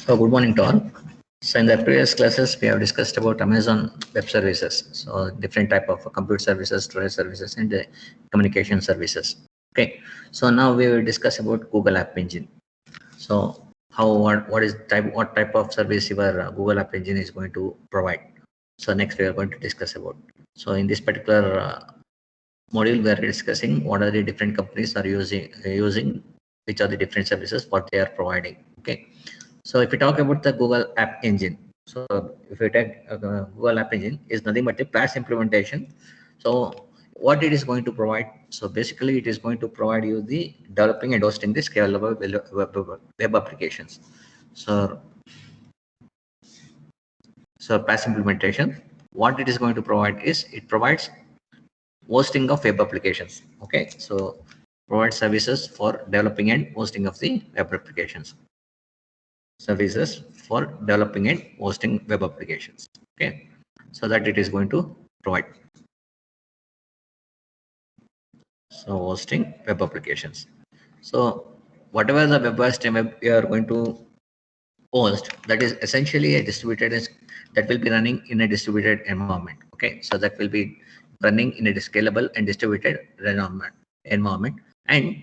So good morning to all. So in the previous classes, we have discussed about Amazon Web Services. So different type of compute services, storage services, and communication services. Okay. So now we will discuss about Google App Engine. So what type of service your Google App Engine is going to provide. So next we are going to discuss about. So in this particular module, we are discussing what are the different companies are using which are the different services what they are providing. Okay. So if we talk about the Google App Engine, so if we take Google App Engine is nothing but a PaaS implementation. So what it is going to provide? So basically, it is going to provide you the developing and hosting the scalable web applications. So PaaS implementation, what it is going to provide is it provides hosting of web applications. Okay, so provide services for developing and hosting of the web applications. Services for developing and hosting web applications. Okay, so that it is going to provide. So hosting web applications. So whatever the web you are going to host, that is essentially a distributed that will be running in a distributed environment. Okay, so that will be running in a scalable and distributed environment, and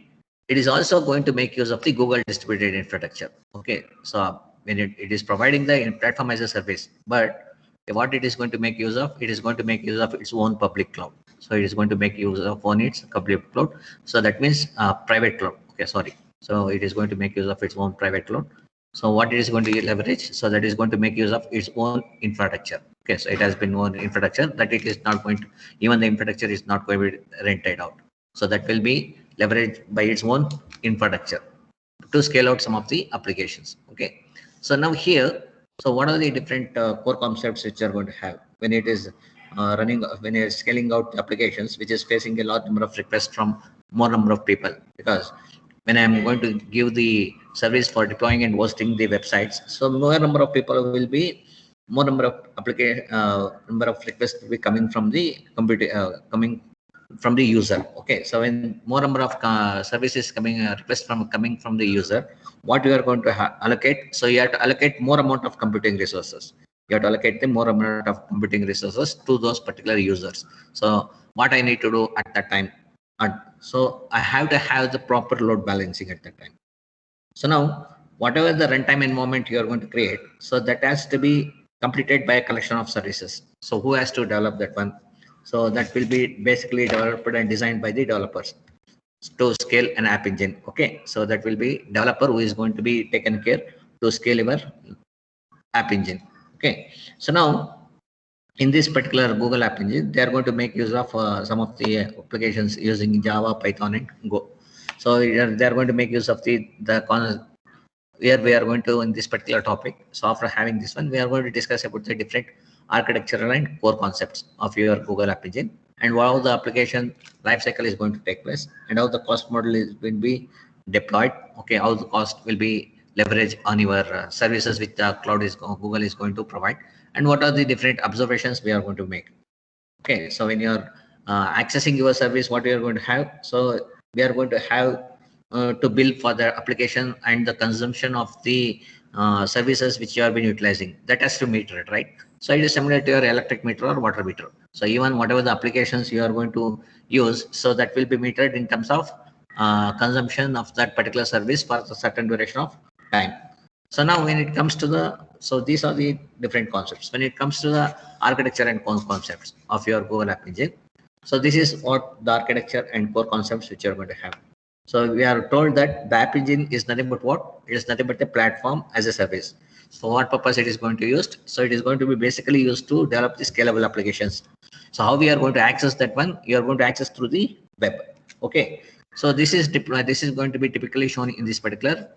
it is also going to make use of the Google distributed infrastructure. Okay, so when it is providing the platform as a service, but what it is going to make use of, it is going to make use of its own public cloud. So it is going to make use of on its public cloud. So that means private cloud. Okay, sorry. So it is going to make use of its own private cloud. So what it is going to leverage? So that is going to make use of its own infrastructure. Okay, so it has been own infrastructure that it is not going to, even the infrastructure is not going to be rented out. So that will be leveraged by its own infrastructure to scale out some of the applications. Okay, so now here, so what are the different core concepts which are going to have when it is running, when you're scaling out applications which is facing a large number of requests from more number of people? Because when I'm going to give the service for deploying and hosting the websites, so more number of people will be, more number of number of requests will be coming from the computer, coming from the user. Okay, so when more number of services coming, requests from coming from the user, what you are going to allocate? So you have to allocate more amount of computing resources. You have to allocate the more amount of computing resources to those particular users. So what I need to do at that time, so I have to have the proper load balancing at that time. So now whatever the runtime environment you are going to create, so that has to be completed by a collection of services. So who has to develop that one? So that will be basically developed and designed by the developers to scale an app engine. Okay, so that will be developer who is going to be taken care to scale your app engine. Okay, so now in this particular Google App Engine, they are going to make use of some of the applications using Java, Python, and Go. So they are going to make use of where we are going to in this particular topic. So after having this one, we are going to discuss about the different architectural and core concepts of your Google App Engine and how the application lifecycle is going to take place and how the cost model is will be deployed. Okay, how the cost will be leveraged on your services which the cloud is Google is going to provide, and what are the different observations we are going to make. Okay, so when you're accessing your service, what we are going to have? So we are going to have to bill for the application and the consumption of the services which you have been utilizing. That has to meter it, right? So it is similar to your electric meter or water meter. So even whatever the applications you are going to use, so that will be metered in terms of consumption of that particular service for a certain duration of time. So now when it comes to the, so these are the different concepts. When it comes to the architecture and core concepts of your Google App Engine, so this is what the architecture and core concepts which you're going to have. So we are told that the App Engine is nothing but what? It is nothing but a platform as a service. For what purpose it is going to be used? So it is going to be basically used to develop the scalable applications. So how we are going to access that one? You are going to access through the web. Okay. So this is going to be typically shown in this particular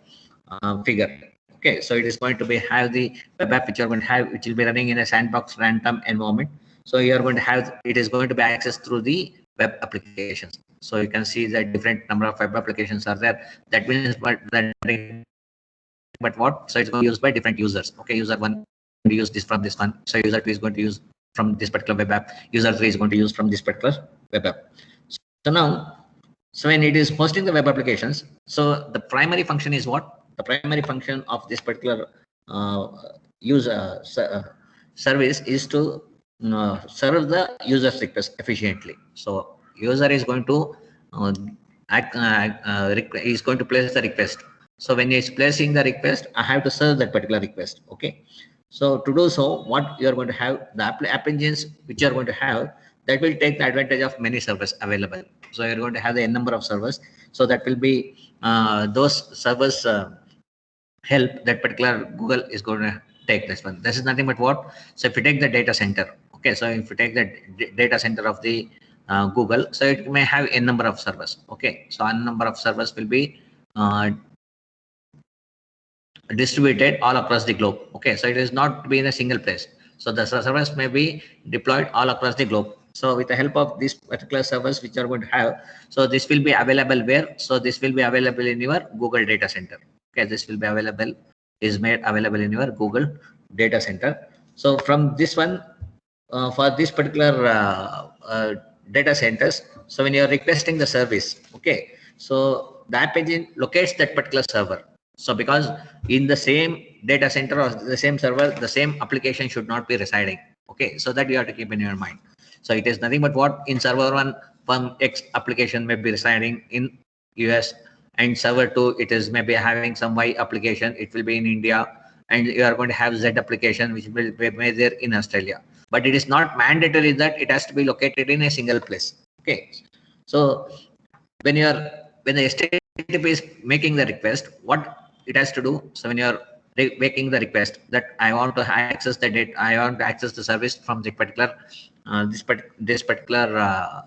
figure. Okay, so it is going to be have the web app which you are going to have, which will be running in a sandbox random environment. So you are going to have, it is going to be accessed through the web applications. So you can see that different number of web applications are there. That means, but what? So it's going to be used by different users. Okay, user one to use this from this one. So user two is going to use from this particular web app. User three is going to use from this particular web app. So now, so when it is hosting the web applications, so the primary function is what? The primary function of this particular service is to serve the user's request efficiently. So user is going to uh, is going to place the request. So when he is placing the request, I have to serve that particular request. Okay. So to do so, what you are going to have, the app engines which you are going to have, that will take the advantage of many servers available. So you're going to have the n number of servers. So that will be those servers help that particular Google is going to take this one. This is nothing but what? So if you take the data center, okay, so if you take the data center of the Google, so it may have a number of servers. Okay, so a number of servers will be distributed all across the globe. Okay, so it is not be in a single place. So the servers may be deployed all across the globe. So with the help of these particular servers which are going to have, so this will be available where? So this will be available in your Google data center. Okay, this will be available, is made available in your Google data center. So from this one, for this particular data centers, so when you are requesting the service, okay, so the app engine locates that particular server. So because in the same data center or the same server, the same application should not be residing. Okay, so that you have to keep in your mind. So it is nothing but what? In server one, one X application may be residing in US, and server 2 it is maybe having some Y application, it will be in India, and you are going to have Z application which will be made there in Australia. But it is not mandatory that it has to be located in a single place. Okay, so when you are, when the HTTP is making the request, what it has to do? So when you are making the request that I want to access the data, I want to access the service from the particular this particular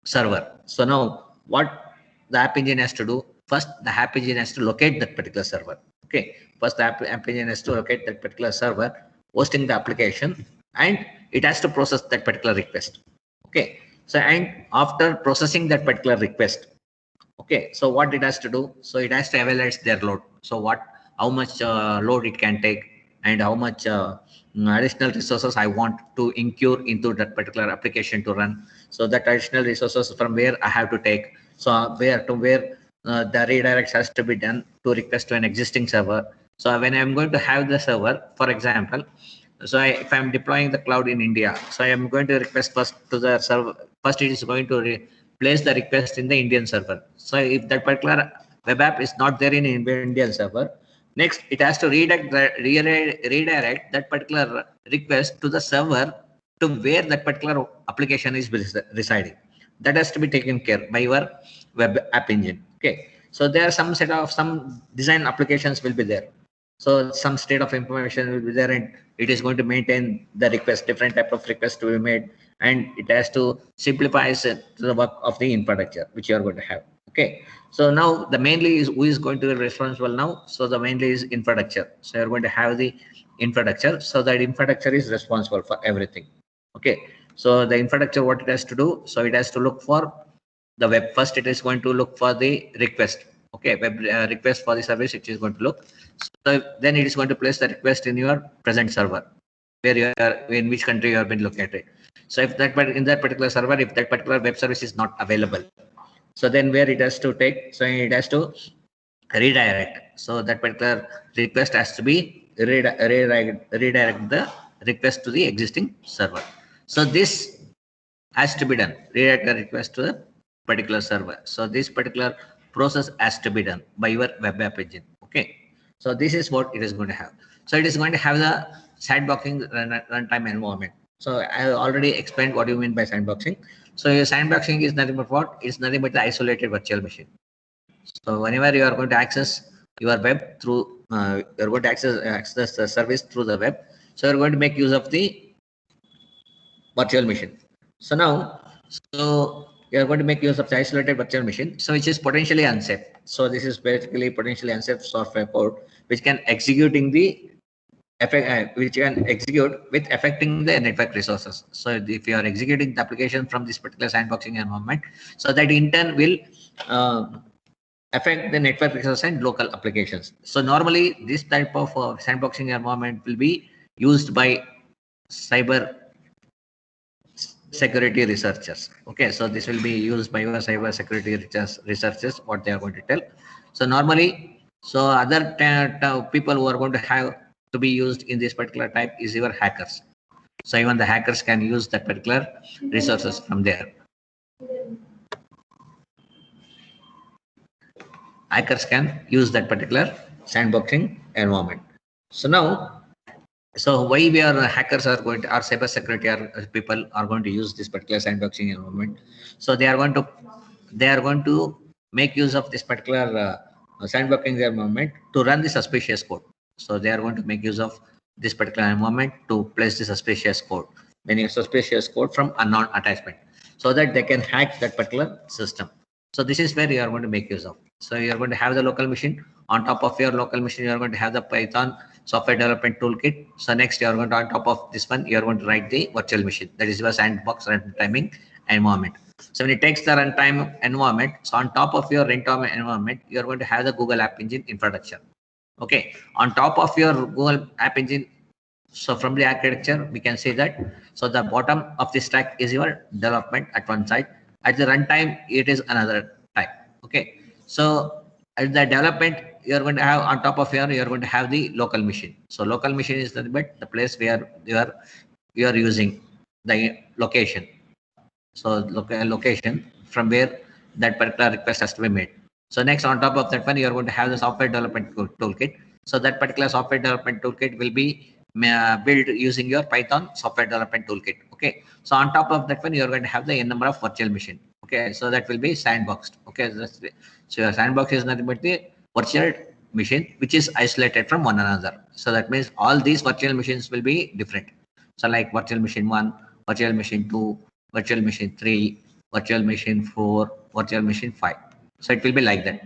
server. So now what the app engine has to do? First, the app engine has to locate that particular server. Okay, first the app engine has to locate that particular server hosting the application, and it has to process that particular request. Okay, so and after processing that particular request, okay, so what it has to do? So it has to evaluate their load. So what, how much load it can take, and how much additional resources I want to incur into that particular application to run. So that additional resources from where I have to take. So where to where the redirects has to be done to request to an existing server. So when I'm going to have the server, for example, so if I'm deploying the cloud in India, so I am going to request first to the server. First, it is going to place the request in the Indian server. So if that particular web app is not there in Indian server, next it has to redirect that particular request to the server to where that particular application is residing. That has to be taken care by your web app engine. Okay, so there are some set of some design applications will be there. So some state of information will be there, and it is going to maintain the request, different type of requests to be made, and it has to simplify the work of the infrastructure which you are going to have. Okay, so now the mainly is who is going to be responsible now. So the mainly is infrastructure. So you're going to have the infrastructure. So that infrastructure is responsible for everything. Okay, so the infrastructure, what it has to do? So it has to look for the web. First, it is going to look for the request. Okay, web request for the service, it is going to look. So then it is going to place the request in your present server, where you are, in which country you have been located. So if that, in that particular server, if that particular web service is not available, so then where it has to take, so it has to redirect. So that particular request has to be redirect the request to the existing server. So this has to be done, redirect the request to the particular server. So this particular process has to be done by your web app engine. Okay, so this is what it is going to have. So it is going to have the sandboxing runtime environment. So I already explained what you mean by sandboxing. So your sandboxing is nothing but what? It's nothing but the isolated virtual machine. So whenever you are going to access your web through, you're going to access the service through the web. So you're going to make use of the virtual machine. So now, so you are going to make use of the isolated virtual machine, so which is potentially unsafe. So this is basically potentially unsafe software code which can execute in the which can execute with affecting the network resources. So if you are executing the application from this particular sandboxing environment, so that in turn will affect the network resources and local applications. So normally this type of sandboxing environment will be used by cyber security researchers. Okay, so this will be used by your cyber security researchers, what they are going to tell. So normally, so other people who are going to have to be used in this particular type is your hackers. So even the hackers can use that particular resources from there. Hackers can use that particular sandboxing environment. So now, so why we are hackers are going to, our cyber security are, people are going to use this particular sandboxing environment. So they are going to make use of this particular sandboxing environment to run the suspicious code. So they are going to make use of this particular environment to place the suspicious code, meaning suspicious code from unknown attachment, so that they can hack that particular system. So this is where you are going to make use of. So you are going to have the local machine. On top of your local machine, you are going to have the Python software development toolkit. So next, you are going to, on top of this one, you are going to write the virtual machine. That is your sandbox runtime environment. So when it takes the runtime environment, so on top of your runtime environment, you are going to have the Google App Engine infrastructure. Okay. On top of your Google App Engine, so from the architecture, we can say that, so the bottom of the stack is your development at one side. At the runtime, it is another type. Okay. So at the development, you're going to have on top of here, you're going to have the local machine. So local machine is the place where you are using the location. So location from where that particular request has to be made. So next, on top of that one, you're going to have the software development toolkit. So that particular software development toolkit will be built using your Python software development toolkit. Okay. So on top of that one, you're going to have the n number of virtual machine. Okay. So that will be sandboxed. Okay. So your sandbox is nothing but the virtual machine which is isolated from one another. So that means all these virtual machines will be different. So like virtual machine 1, virtual machine 2, virtual machine 3, virtual machine 4, virtual machine 5. So it will be like that.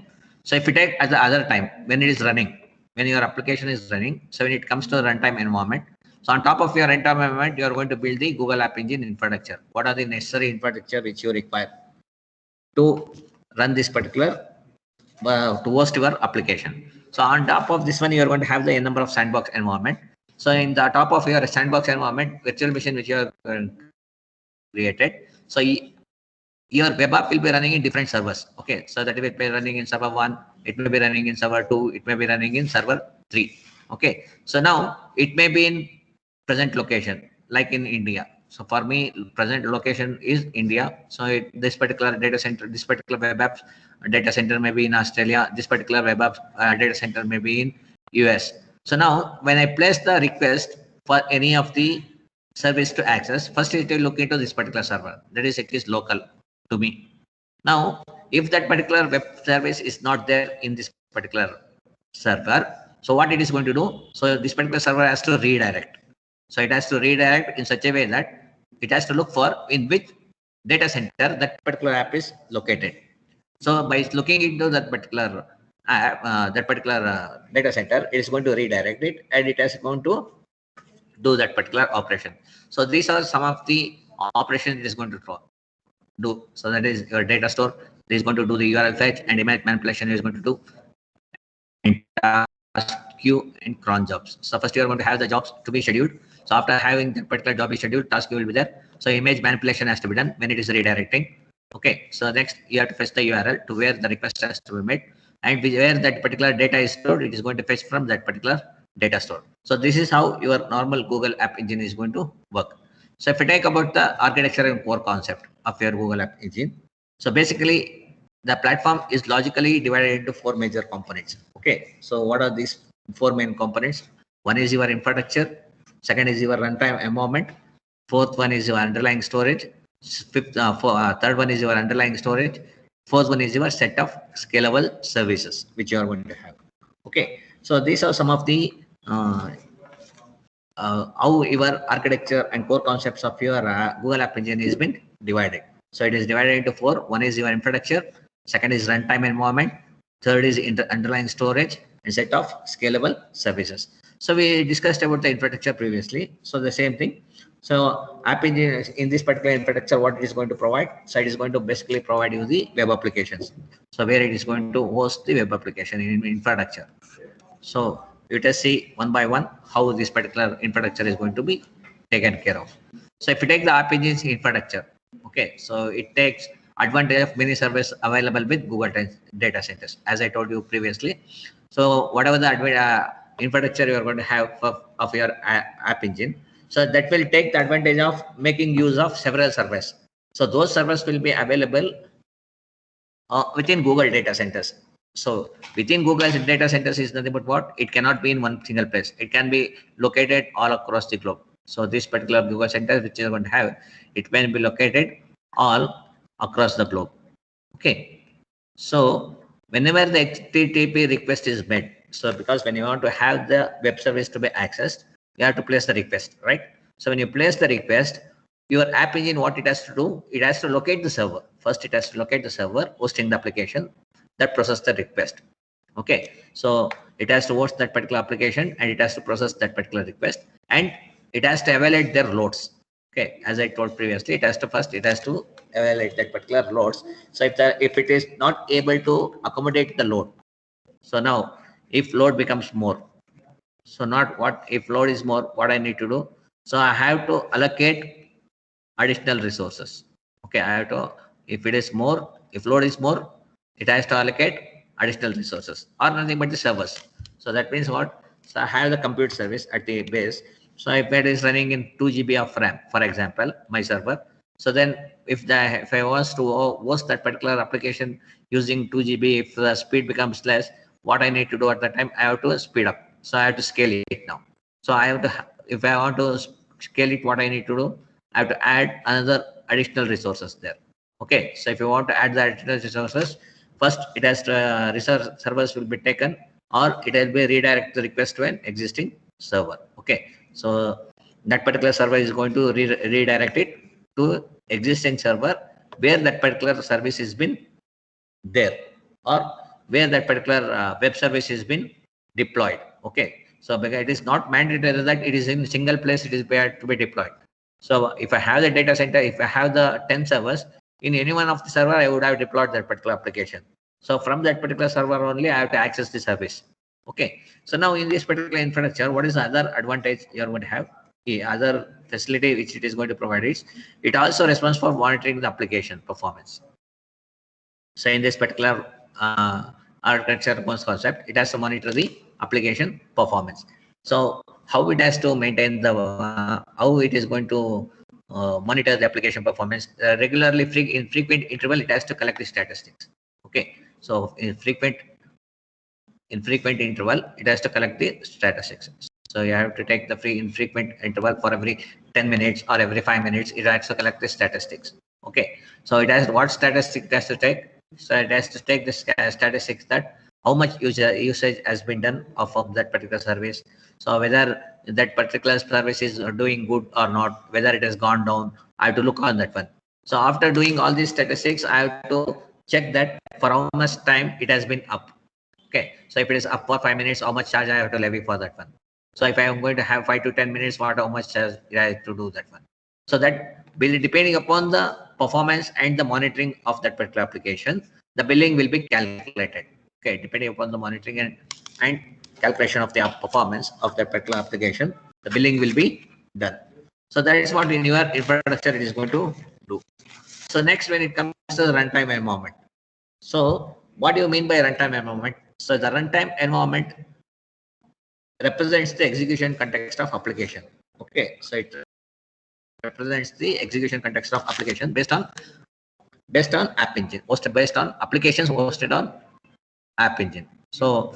So if you take at the other time when it is running, when your application is running, so when it comes to the runtime environment, so on top of your runtime environment, you are going to build the Google App Engine infrastructure. What are the necessary infrastructure which you require to run this particular to host your application? So on top of this one, you are going to have the number of sandbox environment. So in the top of your sandbox environment, virtual machine which you are created. So your web app will be running in different servers. Okay, so that it will be running in server 1, it may be running in server 2, it may be running in server 3. Okay, so now it may be in present location like in India. So for me, present location is India. So this particular data center, this particular web app data center may be in Australia. This particular web app data center may be in US. So now when I place the request for any of the service to access, first it will look into this particular server. That is, it is local to me. Now, if that particular web service is not there in this particular server, so what it is going to do? So this particular server has to redirect. So it has to redirect in such a way that it has to look for in which data center that particular app is located. So by looking into that particular data center, it is going to redirect it, and it is going to do that particular operation. So these are some of the operations it is going to do. So that is your data store. It is going to do the URL fetch and image manipulation. It is going to do and task queue and cron jobs. So first you are going to have the jobs to be scheduled. So after having that particular job is scheduled, task queue will be there. So image manipulation has to be done when it is redirecting. Okay. So next you have to fetch the URL to where the request has to be made, and where that particular data is stored, it is going to fetch from that particular data store. So this is how your normal Google App Engine is going to work. So if you take about the architecture and core concept of your Google App Engine, so basically the platform is logically divided into 4 major components. Okay, so what are these 4 main components? One is your infrastructure, second is your runtime environment, fourth one is your underlying storage, third one is your underlying storage, fourth one is your set of scalable services which you are going to have. Okay, so these are some of the how your architecture and core concepts of your Google App Engine is been divided. So it is divided into 4. One is your infrastructure, second is runtime environment, third is underlying storage, and set of scalable services. So we discussed about the infrastructure previously. So the same thing. So App Engine in this particular infrastructure, what it is going to provide? So it is going to basically provide you the web applications. So where it is going to host the web application in infrastructure. So let us see one by one how this particular infrastructure is going to be taken care of. So if you take the App Engine's infrastructure, okay, so it takes advantage of many services available with Google data centers, as I told you previously. So whatever the infrastructure you are going to have of your app engine. So that will take the advantage of making use of several servers. So those servers will be available within Google data centers. So within Google's data centers is nothing but what? It cannot be in one single place. It can be located all across the globe. So this particular Google center which is going to have, it can be located all across the globe. Okay. So whenever the HTTP request is made, so because when you want to have the web service to be accessed, you have to place the request, right? So when you place the request, your app engine, what it has to do, it has to locate the server. First, it has to locate the server hosting the application that process the request. Okay, so it has to host that particular application and it has to process that particular request, and it has to evaluate their loads. Okay, as I told previously, it has to evaluate that particular loads. So if it is not able to accommodate the load, so now if load becomes more, so not what if load is more, what I need to do, so I have to allocate additional resources. Okay, I have to, if it is more, if load is more, it has to allocate additional resources or nothing but the servers. So that means what? So I have the compute service at the base. So if it is running in 2 GB of RAM, for example, my server. So then if I was to host that particular application using 2 GB, if the speed becomes less, what I need to do at that time, I have to speed up. So I have to scale it now. So I have to, if I want to scale it, what I need to do, I have to add another additional resources there. Okay, so if you want to add the additional resources, first it has to resource servers will be taken, or it will be redirect the request to an existing server. Okay, so that particular server is going to redirect it to existing server where that particular service has been there, or where that particular web service has been deployed. Okay, so because it is not mandatory that it is in single place, it is where to be deployed. So if I have the data center, if I have the 10 servers, in any one of the server, I would have deployed that particular application. So from that particular server only, I have to access the service. Okay. So now in this particular infrastructure, what is the other advantage you are going to have? The other facility which it is going to provide is, it also responds for monitoring the application performance. So in this particular architecture concept, it has to monitor the application performance. So how it has to maintain the how it is going to monitor the application performance regularly, in frequent interval, it has to collect the statistics. Okay, so in frequent interval, it has to collect the statistics. So you have to take the infrequent interval for every 10 minutes or every 5 minutes, it has to collect the statistics. Okay, so it has what statistic it has to take. So it has to take the statistics that how much usage has been done of that particular service. So whether that particular service is doing good or not, whether it has gone down, I have to look on that one. So after doing all these statistics, I have to check that for how much time it has been up. Okay, so if it is up for 5 minutes, how much charge I have to levy for that one? So if I am going to have 5 to 10 minutes, how much charge I have to do that one? So that will, depending upon the performance and the monitoring of that particular application, the billing will be calculated. Okay, depending upon the monitoring and calculation of the performance of that particular application, the billing will be done. So that is what in your infrastructure it is going to do. So next, when it comes to the runtime environment. So what do you mean by runtime environment? So the runtime environment represents the execution context of application. Okay, so it represents the execution context of application based on App Engine, hosted based on applications hosted on App Engine. So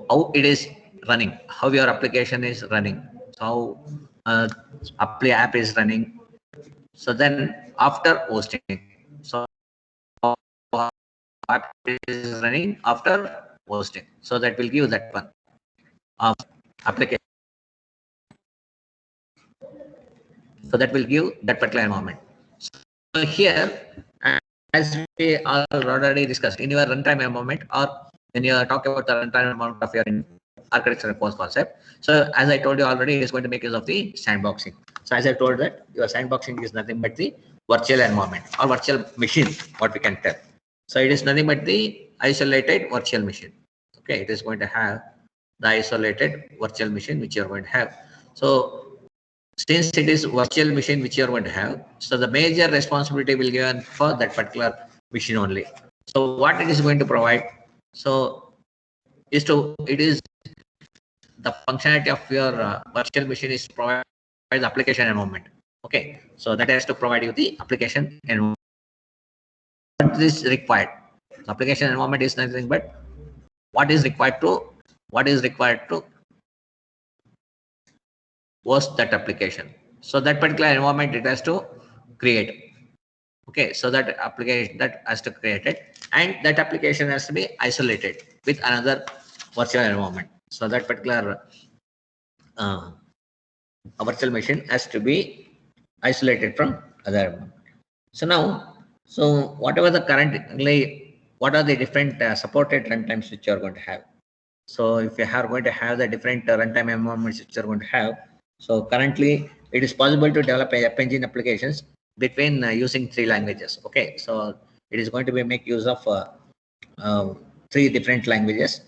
how it is running, how your application is running, how app is running. So then after hosting, so app is running after hosting. So that will give that one of application. So that will give that particular environment. So here, as we already discussed, in your runtime environment, or when you are talking about the runtime environment of your architecture response concept. So as I told you already, it is going to make use of the sandboxing. So as I told that your sandboxing is nothing but the virtual environment or virtual machine, what we can tell. So it is nothing but the isolated virtual machine. Okay, it is going to have the isolated virtual machine which you are going to have. So since it is virtual machine which you are going to have, so the major responsibility will be given for that particular machine only. So what it is going to provide, so it is the functionality of your virtual machine is provide the application environment. Okay, so that has to provide you the application environment. What is required? The application environment is nothing but what is required to host that application. So that particular environment it has to create. Okay, so that application that has to create it, and that application has to be isolated with another virtual environment. So that particular uh, virtual machine has to be isolated from other environment. So now, so whatever the currently, what are the different supported runtimes which you are going to have? So if you are going to have the different runtime environments which you are going to have, so currently it is possible to develop app engine applications between using three languages. Okay, so it is going to be make use of uh, three different languages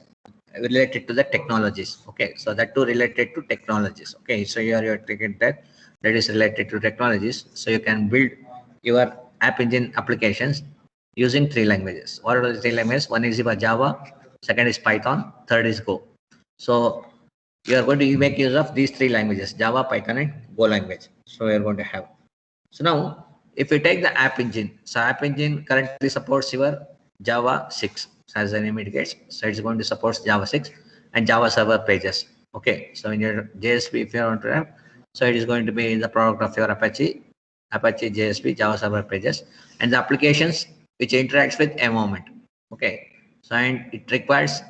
related to the technologies. Okay, so that too related to technologies. Okay, so you're taking that is related to technologies. So you can build your app engine applications using three languages. What are the three languages? One is Java, second is Python, third is Go. So you are going to make use of these three languages: Java, Python, and Go language. So you are going to have. So now, if you take the app engine, so app engine currently supports your Java 6, as the name indicates. So it's going to support Java 6 and Java server pages. Okay, so in your JSP, if you want to have, so it is going to be the product of your Apache JSP, Java server pages, and the applications which interacts with environment. Okay, so and it requires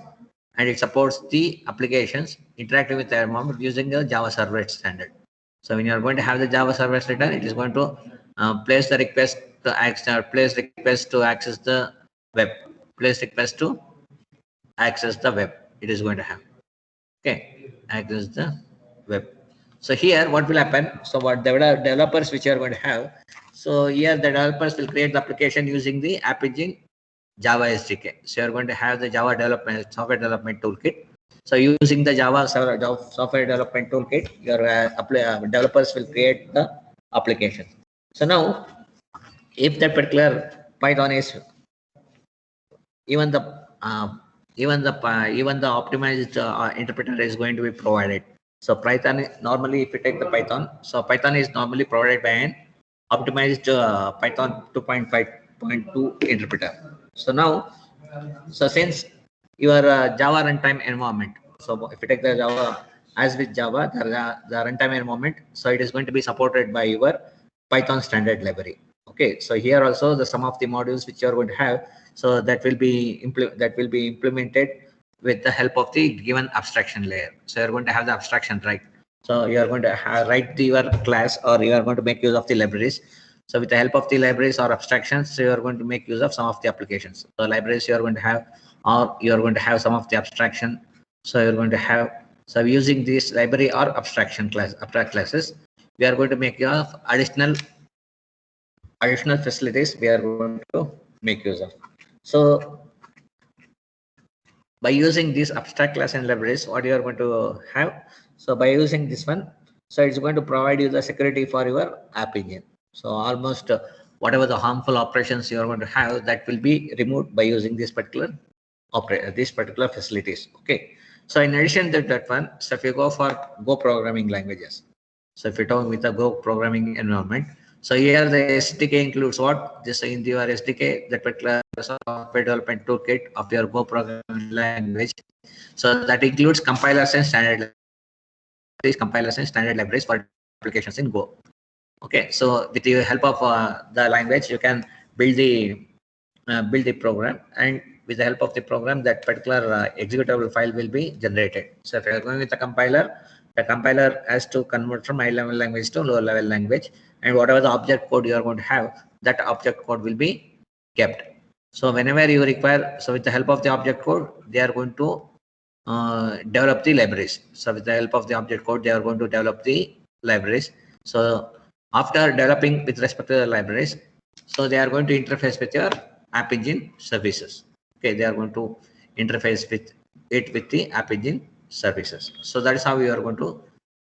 and it supports the applications interacting with the environment using the Java servlet standard. So when you are going to have the Java servlet return, it is going to place the request to access, place request to access the web, place request to access the web. It is going to have. Okay, access the web. So here, what will happen? So what the developers which you are going to have. So here the developers will create the application using the App Engine Java SDK. So you're going to have the Java development software development toolkit. So using the Java software development toolkit, your developers will create the application. So now, if that particular Python is even the even the optimized interpreter is going to be provided. So Python normally, if you take the Python, so Python is normally provided by an optimized Python 2.5.2 interpreter. So now, so since your Java runtime environment, so if you take the Java as with Java, the runtime environment, so it is going to be supported by your Python standard library. Okay, so here also the some of the modules which you are going to have, so that will be implemented with the help of the given abstraction layer. So you're going to have the abstraction, right? So you are going to write your class, or you are going to make use of the libraries. So with the help of the libraries or abstractions, so you are going to make use of some of the applications. So libraries you are going to have, or you are going to have some of the abstraction. So you're going to have, so using this library or abstract classes, we are going to make use of additional facilities we are going to make use of. So by using these abstract class and libraries, what you are going to have, so by using this one, so it's going to provide you the security for your app engine. So almost whatever the harmful operations you are going to have, that will be removed by using this particular these particular facilities. Okay, so in addition to that one, so if you go for Go programming languages, so if you're talking with a Go programming environment, so here the SDK includes what? This in your SDK, that particular software development toolkit of your Go programming language. So that includes compilers and standard libraries for applications in Go. Okay, so with the help of the language, you can build the program, and with the help of the program, that particular executable file will be generated. So if you are going with the compiler has to convert from high level language to low level language, and whatever the object code you are going to have, that object code will be kept. So whenever you require, so with the help of the object code, they are going to develop the libraries. So with the help of the object code, they are going to develop the libraries. So after developing with respect to the libraries, so they are going to interface with your App Engine services. Okay, they are going to interface with it with the App Engine services. So that is how you are going to,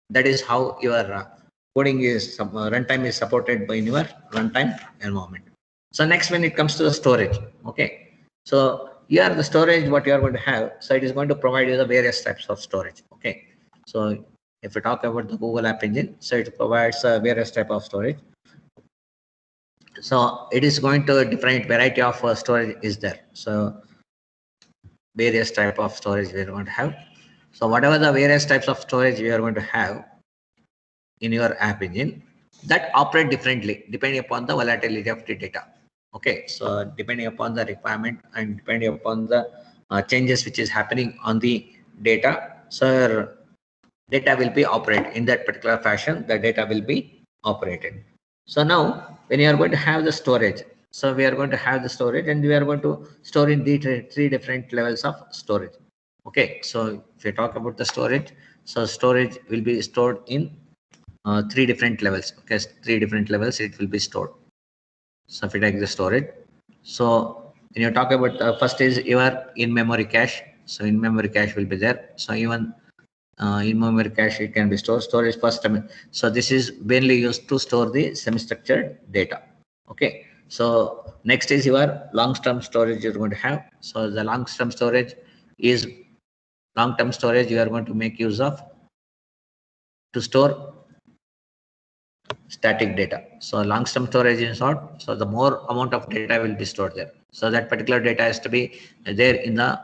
that is how your coding is, runtime is supported by your runtime environment. So next, when it comes to the storage, okay, so here the storage what you are going to have, so it is going to provide you the various types of storage. Okay, So if we talk about the Google App Engine, so it provides various type of storage. So it is going to different variety of storage is there. So various type of storage we are going to have. So whatever the various types of storage we are going to have in your app engine, that operate differently depending upon the volatility of the data. Okay, so depending upon the requirement and depending upon the changes which is happening on the data, so data will be operated in that particular fashion. The data will be operated. So now when you are going to have the storage, so we are going to have the storage and we are going to store in the three different levels of storage. Okay, so if you talk about the storage, so storage will be stored in three different levels. Okay, three different levels it will be stored. So if you take the storage, so when you talk about first is your in-memory cache. So in-memory cache will be there. So even in-memory cache it can be stored. Storage first. So this is mainly used to store the semi-structured data. Okay. So next is your long-term storage you're going to have. So the long-term storage is long-term storage you are going to make use of to store static data. So long-term storage is short. So the more amount of data will be stored there. So that particular data has to be there in the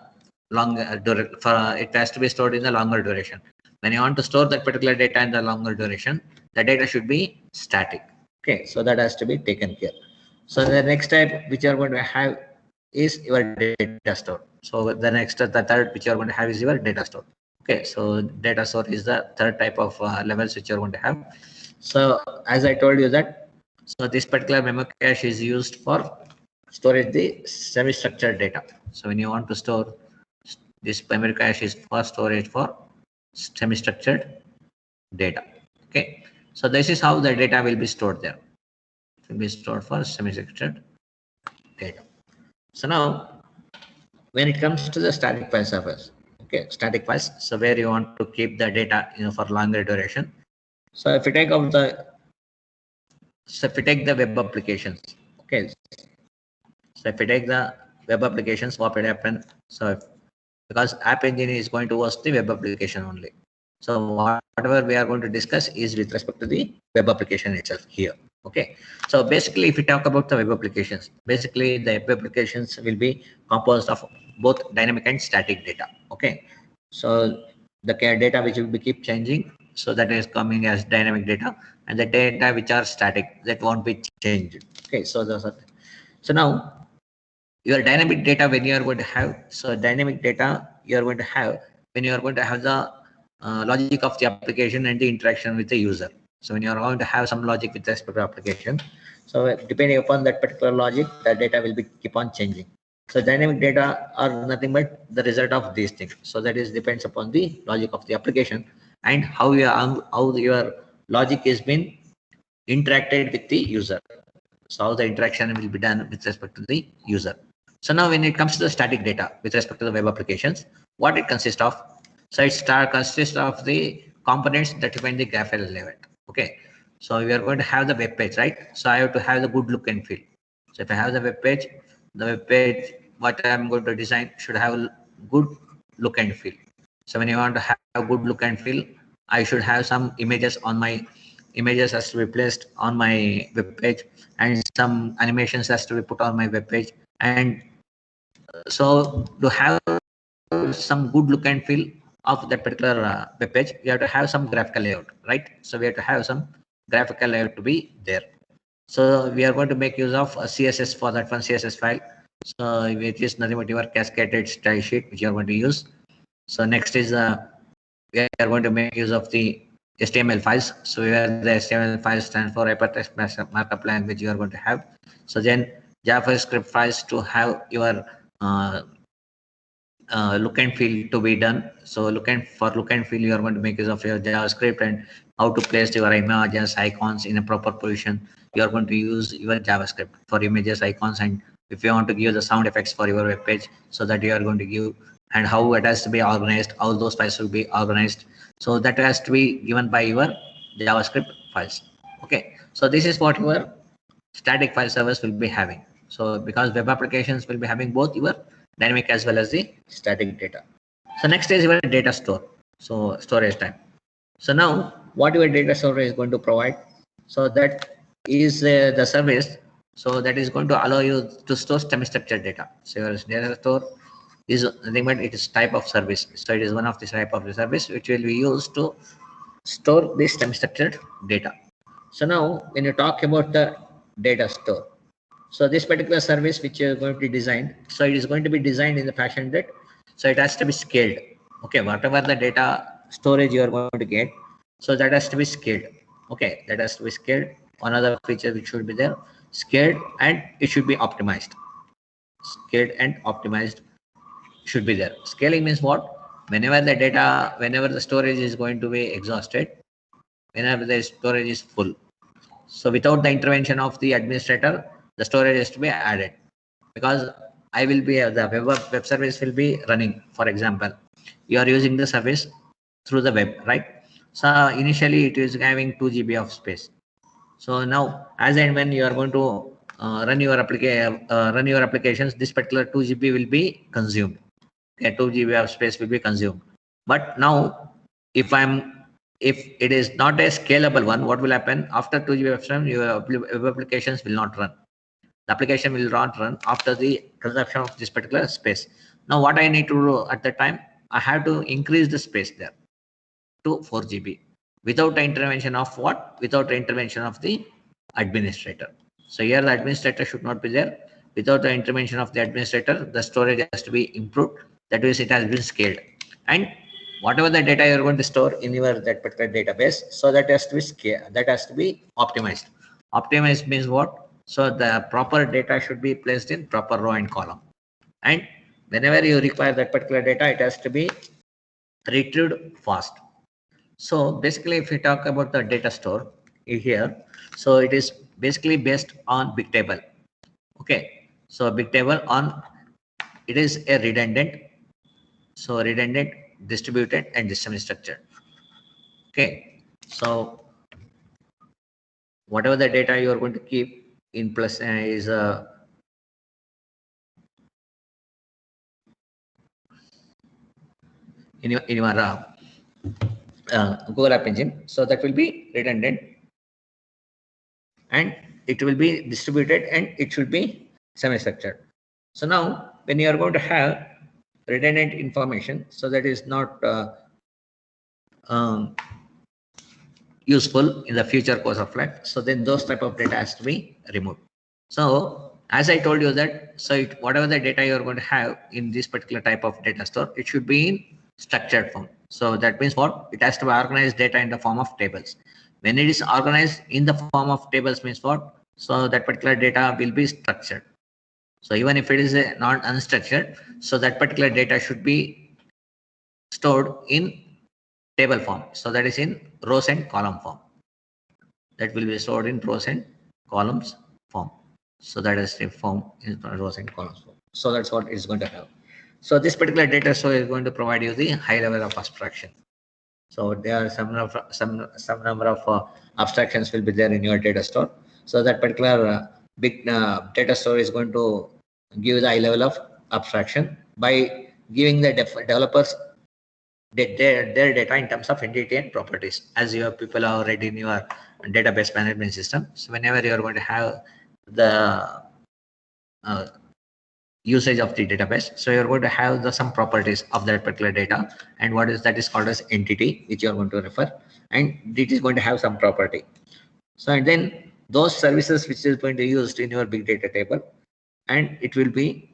long it has to be stored in the longer duration. When you want to store that particular data in the longer duration, the data should be static. Okay, so that has to be taken care. So the next type which you are going to have is your data store. So the next, the third which you are going to have is your data store. Okay, so data store is the third type of levels which you are going to have. So as I told you that, so this particular memory cache is used for storage the semi-structured data. So when you want to store, this memory cache is for storage for semi-structured data. Okay, so this is how the data will be stored there. It will be stored for semi-structured data. So now, when it comes to the static file servers, okay, static files, so where you want to keep the data, for longer duration. So if you take out the, so if you take the web applications, okay, so if you take the web applications, what will happen? So because App Engine is going to host the web application only. So whatever we are going to discuss is with respect to the web application itself here. Okay. So basically, if we talk about the web applications, basically the web applications will be composed of both dynamic and static data. Okay. So the data which will be keep changing, so that is coming as dynamic data, and the data which are static that won't be changed. Okay. So so now your dynamic data when you are going to have, so dynamic data you are going to have when you are going to have the logic of the application and the interaction with the user. So when you are going to have some logic with respect to application, so depending upon that particular logic, the data will be keep on changing. So dynamic data are nothing but the result of these things. So that is depends upon the logic of the application and how your logic is been interacted with the user. So how the interaction will be done with respect to the user. So now when it comes to the static data with respect to the web applications, what it consists of? So it consists of the components that define the graphical layout. Okay. So we are going to have the web page, right? So I have to have the good look and feel. So if I have the web page, what I'm going to design should have a good look and feel. So when you want to have a good look and feel, I should have some images on my images has to be placed on my web page, and some animations has to be put on my web page. And so to have some good look and feel of that particular web page, we have to have some graphical layout, right? So we have to have some graphical layout to be there. So we are going to make use of a CSS for that one CSS file. So which is nothing but your cascaded style sheet which you are going to use. So next is we are going to make use of the HTML files. So where the HTML files stand for hypertext markup language you are going to have. So then JavaScript files to have your uh, look and feel to be done. So look and feel you are going to make use of your JavaScript and how to place your images icons in a proper position. You are going to use your JavaScript for images icons, and if you want to give the sound effects for your web page, so that you are going to give, and how it has to be organized, all those files will be organized. So that has to be given by your JavaScript files. Okay, so this is what your static file servers will be having. So because web applications will be having both your dynamic as well as the static data. So next is your data store. So storage time. So now what your data store is going to provide, so that is the service, so that is going to allow you to store semi-structured data. So your data store is nothing but it is type of service. So it is one of the type of the service which will be used to store this semi-structured data. So now when you talk about the data store, so this particular service which you are going to be designed, so it is going to be designed in the fashion that, so it has to be scaled. Okay, whatever the data storage you are going to get, so that has to be scaled. Okay, that has to be scaled. Another feature which should be there, scaled, and it should be optimized. Scaled and optimized should be there. Scaling means what? Whenever the data, whenever the storage is going to be exhausted, whenever the storage is full, so without the intervention of the administrator, the storage has to be added, because I will be the web service will be running. For example, you are using the service through the web, right? So initially it is having 2 GB of space. So now, as and when you are going to run your applications, this particular 2 GB will be consumed. Okay, 2 GB of space will be consumed. But now, if it is not a scalable one, what will happen after 2 GB of time? Your web applications will not run. The application will not run after the consumption of this particular space. Now, what I need to do at that time, I have to increase the space there to 4 GB without the intervention of what? Without the intervention of the administrator. So here the administrator should not be there. Without the intervention of the administrator, the storage has to be improved. That is, it has been scaled. And whatever the data you're going to store in your that particular database, so that has to be scaled, that has to be optimized. Optimized means what? So the proper data should be placed in proper row and column. And whenever you require that particular data, it has to be retrieved fast. So basically, if we talk about the data store here, so it is basically based on Bigtable. Okay, so Bigtable on it is a redundant, so redundant, distributed, and semi-structured. Okay, so whatever the data you are going to keep in plus is in your Google App Engine, so that will be redundant and it will be distributed and it should be semi-structured. So now when you are going to have redundant information, so that is not um, useful in the future course of life, so then those type of data has to be removed. So as I told you that, so whatever the data you are going to have in this particular type of data store, it should be in structured form. So that means what? It has to be organized data in the form of tables. When it is organized in the form of tables means what? So that particular data will be structured. So even if it is a not unstructured, so that particular data should be stored in table form. So that is in rows and column form. That will be stored in rows and columns form. So that is the form in rows and columns form. So that's what it's going to have. So this particular data store is going to provide you the high level of abstraction. So there are some number of abstractions will be there in your data store. So that particular big data store is going to give the high level of abstraction by giving the developers their data in terms of entity and properties, as your people are already in your database management system. So whenever you are going to have the uh, usage of the database, so you're going to have some properties of that particular data, and what is that is called as entity, which you're going to refer, and it is going to have some property. So and then those services which is going to be used in your big data table, and it will be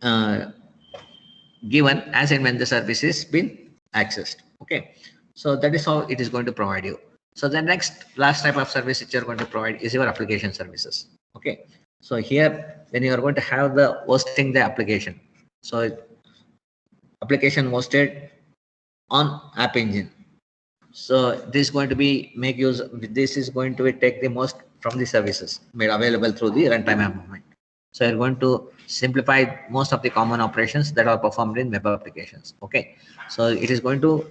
uh, given as and when the service is been accessed. Okay, so that is how it is going to provide you. So the next last type of service which you're going to provide is your application services. Okay, so here when you are going to have the hosting the application, so application hosted on App Engine, so this is going to be make use, this is going to be take the most from the services made available through the runtime environment. So you're going to simplify most of the common operations that are performed in web applications. Okay, so it is going to,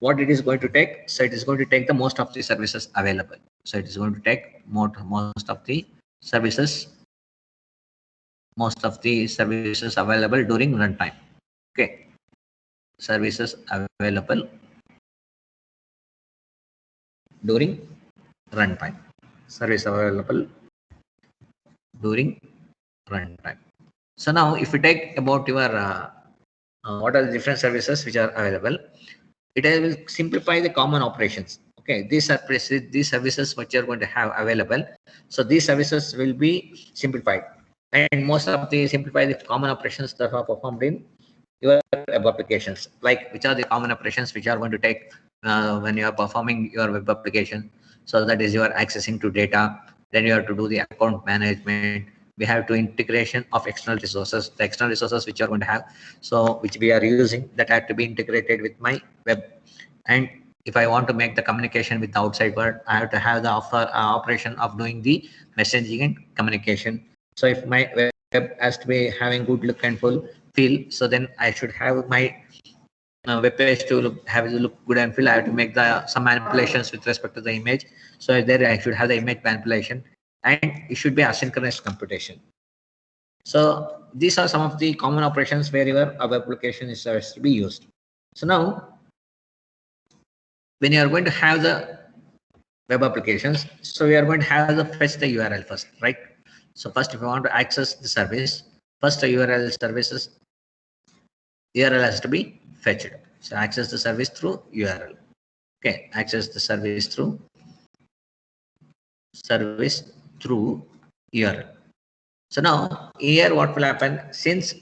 what it is going to take, so it is going to take the most of the services available. So it is going to take most of the services, available during runtime. Okay, services available during runtime. Service available during runtime. So now if you take about your what are the different services which are available, it will simplify the common operations. Okay, these services which you're going to have available. So these services will be simplified, and most of the simplify the common operations that are performed in your web applications. Like which are the common operations which are going to take when you are performing your web application. So that is you are accessing to data. Then you have to do the account management. We have to integration of external resources, the external resources which you are going to have, so which we are using, that have to be integrated with my web. And if I want to make the communication with the outside world, I have to have the operation of doing the messaging and communication. So if my web has to be having good look and feel, so then I should have my web page to look good and feel. I have to make the some manipulations with respect to the image. So there I should have the image manipulation, and it should be asynchronous computation. So these are some of the common operations where your web application is to be used. So now, when you are going to have the web applications, so we are going to have the fetch the URL first, right? So first, if you want to access the service, first the URL services URL has to be fetched. So access the service through URL. Okay, access the service through URL. So now here what will happen, since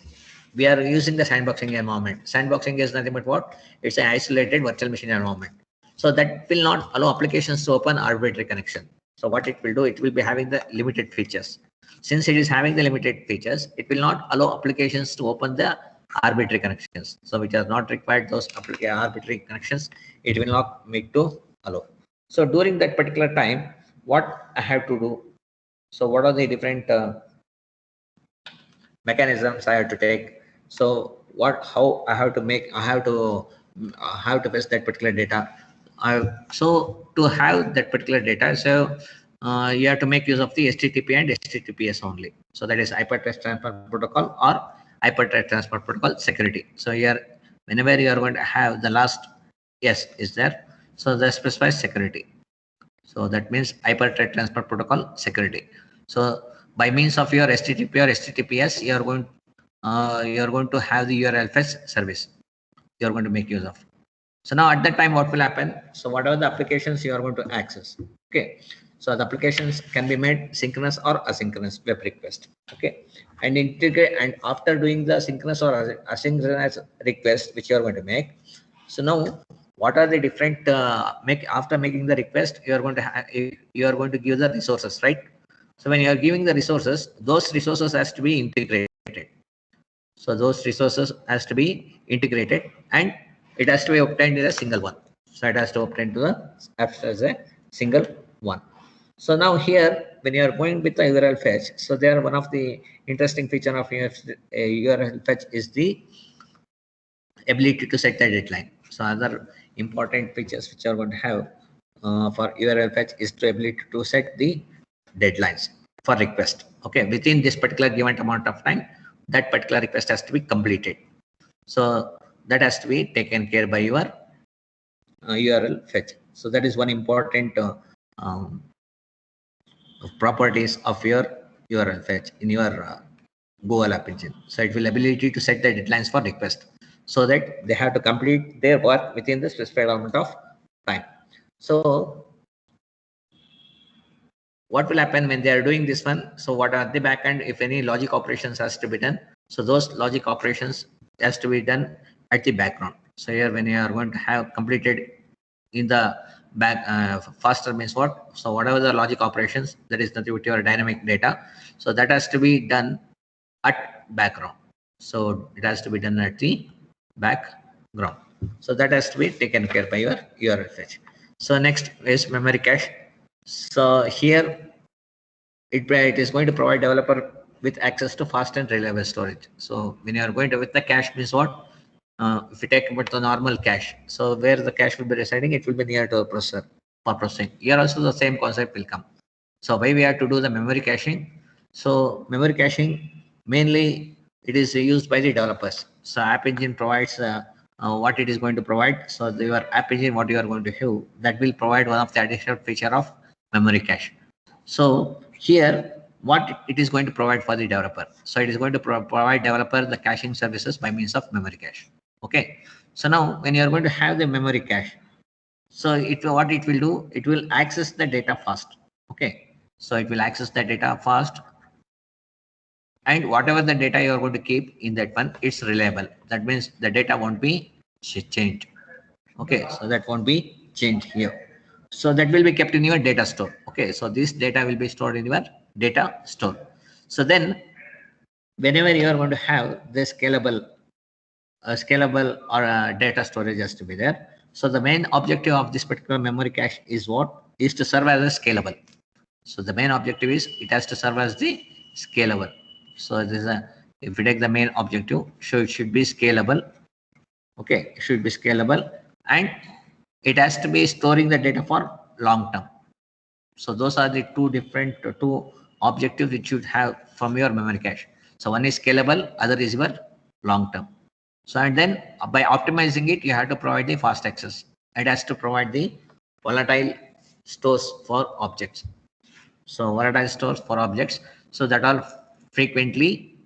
we are using the sandboxing environment. Sandboxing is nothing but what? It's an isolated virtual machine environment. So that will not allow applications to open arbitrary connection. So what it will do, it will be having the limited features. Since it is having the limited features, it will not allow applications to open the arbitrary connections. So which are not required, those arbitrary connections, it will not make to allow. So during that particular time, what I have to do? So what are the different mechanisms I have to take? So how I have to fetch that particular data. So to have that particular data, so you have to make use of the HTTP and HTTPS only. So that is Hypertext Transfer Protocol or Hypertext Transfer Protocol security. So here, whenever you are going to have the last yes is there, so that specifies security. So that means Hypertext Transfer Protocol security. So by means of your HTTP or HTTPS, you are going to have the URL fetch service. You are going to make use of. So now at that time, what will happen? So whatever the applications you are going to access, okay. So the applications can be made synchronous or asynchronous web request, okay. And integrate, and after doing the synchronous or asynchronous request which you are going to make. So now, what are the different after making the request, you are going to give the resources, right? So when you are giving the resources, those resources has to be integrated. So those resources has to be integrated, and it has to be obtained in a single one. So it has to obtain to the as a single one. So now here, when you are going with the URL fetch, so there one of the interesting feature of URL fetch is the ability to set the deadline. So other important features which are going to have for URL fetch is the ability to set the deadlines for request. Okay, within this particular given amount of time, that particular request has to be completed. So that has to be taken care by your URL fetch. So that is one important properties of your URL fetch in your Google App Engine. So it will ability to set the deadlines for request, so that they have to complete their work within the specified amount of time. So what will happen when they are doing this one? So what are the backend? If any logic operations has to be done, so those logic operations has to be done at the background. So here, when you are going to have completed in the back, faster means what? So whatever the logic operations, that is nothing with your dynamic data. So that has to be done at background. So it has to be done at the background. So that has to be taken care by your URL fetch. So next is memory cache. So here it is going to provide developer with access to fast and reliable storage. So when you are going to with the cache means what? If you take about the normal cache, so where the cache will be residing, it will be near to a processor for processing. Here also the same concept will come. So why we have to do the memory caching? So memory caching mainly it is used by the developers. So App Engine provides what it is going to provide. So your app engine, what you are going to have, that will provide one of the additional feature of memory cache. So here, what it is going to provide for the developer. So it is going to provide developer the caching services by means of memory cache. Okay. So now when you are going to have the memory cache, so what it will do, it will access the data fast. Okay. So it will access the data fast, and whatever the data you are going to keep in that one, it's reliable. That means the data won't be changed. Okay, so that won't be changed here. So that will be kept in your data store. Okay, so this data will be stored in your data store. So then whenever you are going to have the scalable or data storage has to be there. So the main objective of this particular memory cache is what? Is to serve as a scalable. So the main objective is it has to serve as the scalable. So this is if we take the main objective, so it should be scalable. Okay, it should be scalable, and it has to be storing the data for long term. So those are the two objectives which you have from your memory cache. So one is scalable, other is your long term. So and then by optimizing it, you have to provide the fast access. It has to provide the volatile stores for objects. So volatile stores for objects, so that are frequently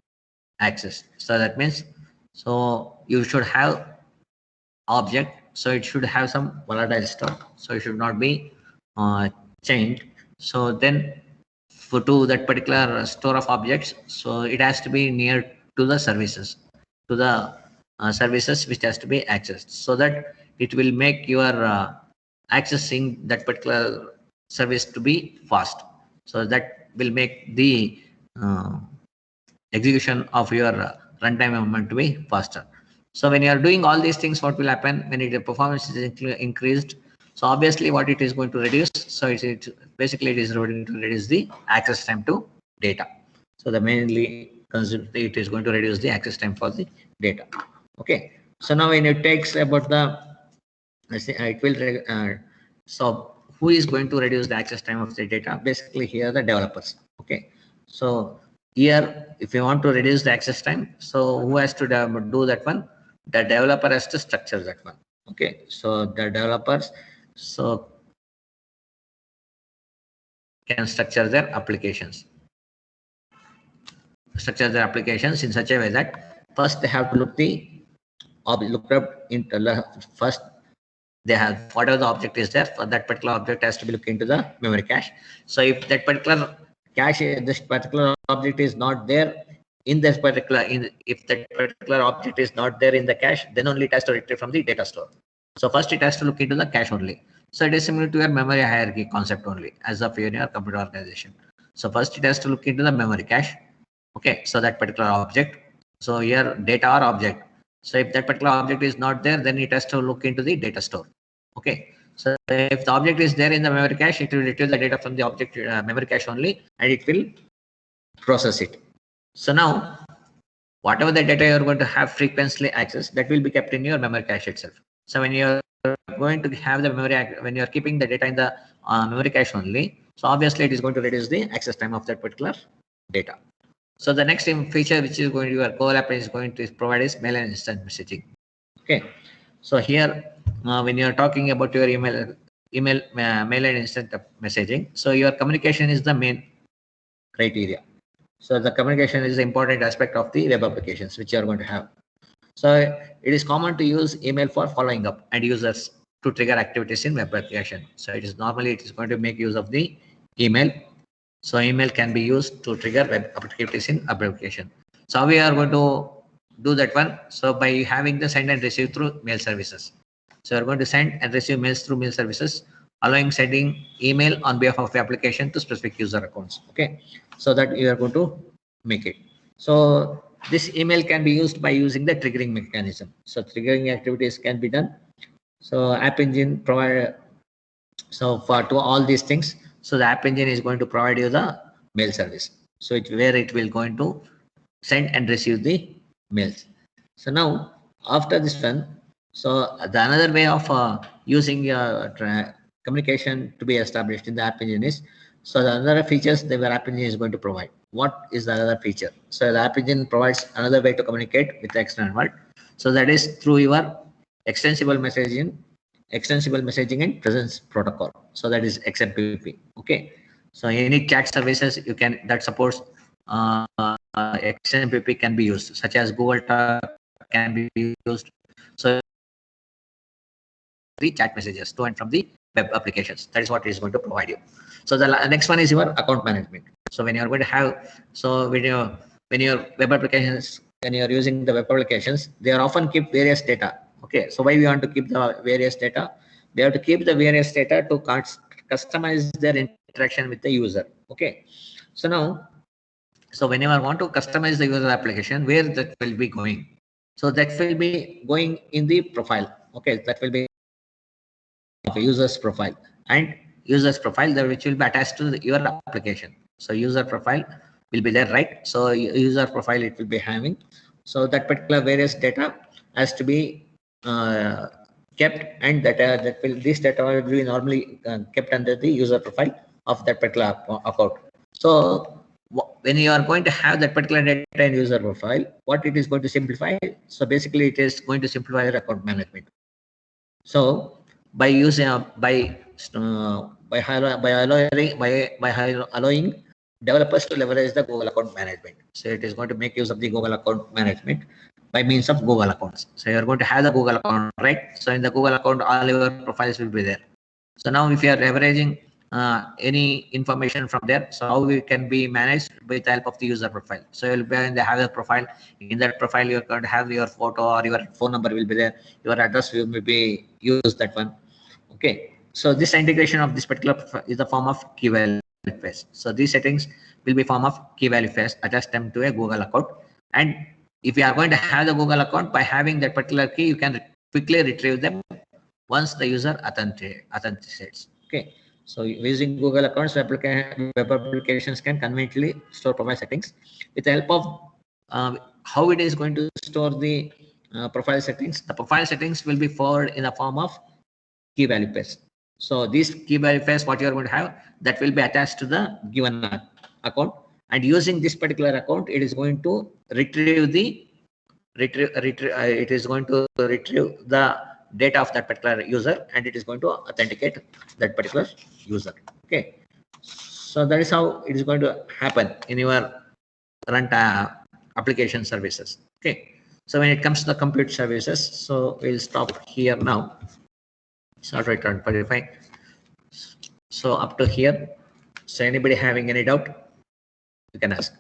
accessed. So that means, so you should have object, so it should have some volatile store, so it should not be changed. So then for to that particular store of objects, so it has to be near to the services, to the services which has to be accessed, so that it will make your accessing that particular service to be fast. So that will make the uh, execution of your runtime moment to be faster. So when you are doing all these things, what will happen when the performance is increased? So obviously what it is going to reduce. So basically it is going to reduce the access time to data. So the mainly it is going to reduce the access time for the data. Okay. So now when it takes about the, it will, so who is going to reduce the access time of the data? Basically here the developers. Okay. So here, if you want to reduce the access time, so who has to do that one? The developer has to structure that one. Okay, so the developers so can structure their applications. Structure their applications in such a way that first they have to look up into first they have whatever the object is there, for that particular object has to be looked into the memory cache. So if that particular cache, this particular object is not there in this particular, if that particular object is not there in the cache, then only it has to retrieve from the data store. So first it has to look into the cache only. So it is similar to your memory hierarchy concept only as of in your computer organization. So first it has to look into the memory cache. Okay, so that particular object. So here data or object. So if that particular object is not there, then it has to look into the data store. Okay. So if the object is there in the memory cache, it will retrieve the data from the object memory cache only, and it will process it. So now, whatever the data you are going to have frequently access, that will be kept in your memory cache itself. So when you are going to have the memory, when you are keeping the data in the memory cache only, so obviously it is going to reduce the access time of that particular data. So the next feature which is going to your core app is going to provide is mail and instant messaging. Okay. So here, when you are talking about your mail and instant messaging, so your communication is the main criteria. So the communication is the important aspect of the web applications which you are going to have. So it is common to use email for following up and users to trigger activities in web application. So it is going to make use of the email. So email can be used to trigger web activities in web application. So we are going to do that one. So by having the send and receive through mail services. So you're going to send and receive mails through mail services, allowing sending email on behalf of the application to specific user accounts. Okay, so that you are going to make it. So this email can be used by using the triggering mechanism. So triggering activities can be done. So App Engine provide. So for to all these things, so the App Engine is going to provide you the mail service. So it's where it will going to send and receive the mails. So now after this one, so the another way of using communication to be established in the App Engine is, so the other features the App Engine is going to provide. What is the other feature? So the App Engine provides another way to communicate with the external world. So that is through your extensible messaging, and presence protocol. So that is XMPP. Okay. So any chat services you can that supports XMPP can be used, such as Google Talk can be used. So the chat messages to and from the web applications. That is what it is going to provide you. So the next one is your account management. So when you are going to have, so when your web applications, when you are using the web applications, they are often keep various data. Okay, so why we want to keep the various data? They have to keep the various data to customize their interaction with the user. Okay, so now, so whenever I want to customize the user application, where that will be going? So that will be going in the profile. Okay, that will be of a user's profile, and user's profile that which will be attached to your application. So user profile will be there, right? So user profile it will be having. So that particular various data has to be kept, and that will this data will be normally kept under the user profile of that particular account. So when you are going to have that particular data in user profile, what it is going to simplify? So basically, it is going to simplify your account management. So by using allowing developers to leverage the Google account management. So it is going to make use of the Google account management by means of Google accounts. So you're going to have the Google account, right? So in the Google account, all your profiles will be there. So now if you are leveraging any information from there, so how we can be managed with the help of the user profile. So you'll be in the have a profile. In that profile, you're going to have your photo or your phone number will be there. Your address will be used that one. Okay. So this integration of this particular is the form of key value pairs. So these settings will be form of key value pairs attach them to a Google account. And if you are going to have the Google account, by having that particular key, you can quickly retrieve them once the user authenticates. Okay. So using Google accounts, web applications can conveniently store profile settings with the help of how it is going to store the profile settings. The profile settings will be forwarded in the form of key value pairs. So these key value pairs, what you are going to have, that will be attached to the given account. And using this particular account, it is going to retrieve the it is going to retrieve the data of that particular user, and it is going to authenticate that particular user. Okay, so that is how it is going to happen in your current application services. Okay, so when it comes to the compute services, so we'll stop here now. Start right on 45. So up to here. So anybody having any doubt, you can ask.